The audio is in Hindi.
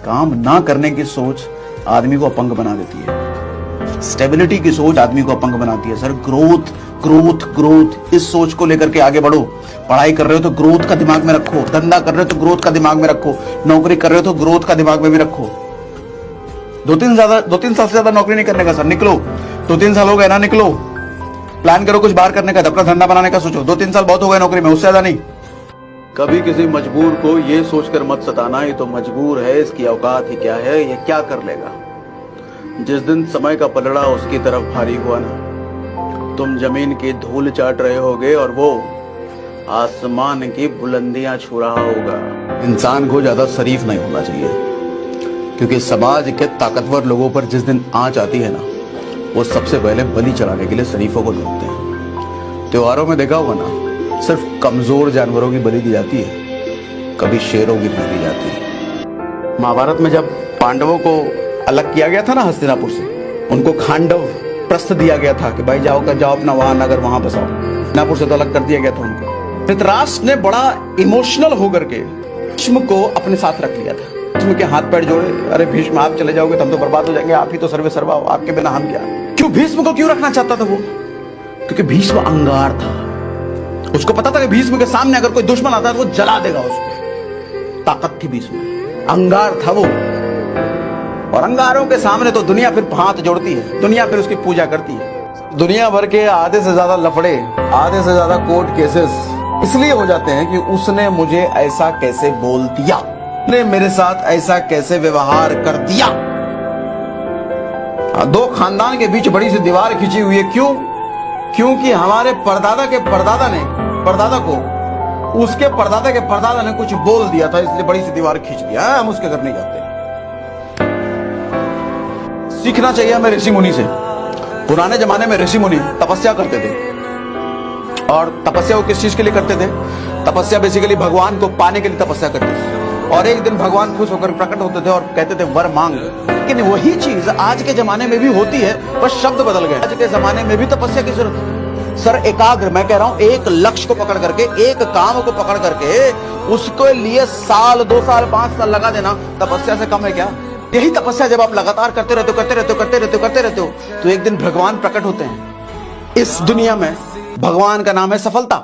काम ना करने की सोच आदमी को अपंग बना देती है। स्टेबिलिटी की सोच आदमी को अपंग बनाती है। सर ग्रोथ ग्रोथ ग्रोथ, इस सोच को लेकर के आगे बढ़ो। पढ़ाई कर रहे हो तो ग्रोथ का दिमाग में रखो, धंधा कर रहे हो तो ग्रोथ का दिमाग में रखो, नौकरी कर रहे हो तो ग्रोथ का दिमाग में भी रखो। 2-3 साल से ज्यादा नौकरी नहीं करने का सर, निकलो। 2-3 साल हो गए ना, निकलो। प्लान करो कुछ बाहर करने का, अपना धंधा बनाने का सोचो। 2-3 साल बहुत हो गए नौकरी में, उससे ज्यादा नहीं। कभी किसी मजबूर को ये सोचकर मत सताना ये तो मजबूर है, इसकी औकात ही क्या है, ये क्या कर लेगा। जिस दिन समय का पलड़ा उसकी तरफ भारी हुआ ना, तुम जमीन की धूल चाट रहे होगे और वो आसमान की बुलंदियां छू रहा होगा। इंसान को ज्यादा शरीफ नहीं होना चाहिए, क्योंकि समाज के ताकतवर लोगों पर जिस दिन आंच आती है ना, वो सबसे पहले बलि चढ़ाने के लिए शरीफों को ढूंढते हैं। त्योहारों में देखा होगा ना, सिर्फ कमजोर जानवरों की बलि दी जाती है, कभी शेरों की नहीं दी जाती। महाभारत में जब पांडवों को अलग किया गया था ना हस्तिनापुर से, उनको खांडव प्रस्थ दिया गया था कि भाई जाओ अपना वहां नगर वहां बसाओ। हस्तिनापुर से तो अलग कर दिया गया था उनको। धृतराष्ट्र ने बड़ा इमोशनल होकर के भीष्म को अपने साथ रख लिया था। भीष्म के हाथ पैर जोड़े, अरे भीष्म आप चले जाओगे तो हम तो बर्बाद हो जाएंगे, आप ही तो सर्वे सर्वा हो, आपके बिना हम क्या। क्यों भीष्म को क्यों रखना चाहता था वो? क्योंकि भीष्म अंगार था। उसको पता था कि भीष्म के सामने अगर कोई दुश्मन आता है तो वो जला देगा उसको। ताकत थी भीष्म, अंगार था वो। और अंगारों के सामने तो दुनिया फिर हाथ जोड़ती है, दुनिया फिर उसकी पूजा करती है। दुनिया भर के आधे से ज्यादा लफड़े, आधे से ज्यादा कोर्ट केसेस इसलिए हो जाते हैं कि उसने मुझे ऐसा कैसे बोल दिया, उसने मेरे साथ ऐसा कैसे व्यवहार कर दिया। दो खानदान के बीच बड़ी सी दीवार खींची हुई है। क्यों? क्योंकि हमारे परदादा के परदादा ने परदादा को उसके परदादा के परदादा ने कुछ बोल दिया था, इसलिए बड़ी सी दीवार खींच दिया। हम उसके घर नहीं जाते। सीखना चाहिए हमें ऋषि मुनि से। पुराने जमाने में ऋषि मुनि तपस्या करते थे, और तपस्या वो किस चीज के लिए करते थे? तपस्या बेसिकली भगवान को पाने के लिए तपस्या करते थे। और एक दिन भगवान खुश होकर प्रकट होते थे और कहते थे वर मांग। लेकिन वही चीज आज के जमाने में भी होती है, बस शब्द बदल गए। आज के जमाने में भी तपस्या की जरूरत है सर। एकाग्र, मैं कह रहा हूं, एक लक्ष्य को पकड़ करके, एक काम को पकड़ करके उसके लिए साल 2 साल 5 साल लगा देना तपस्या से कम है क्या? यही तपस्या जब आप लगातार करते रहते हो तो एक दिन भगवान प्रकट होते हैं। इस दुनिया में भगवान का नाम है सफलता।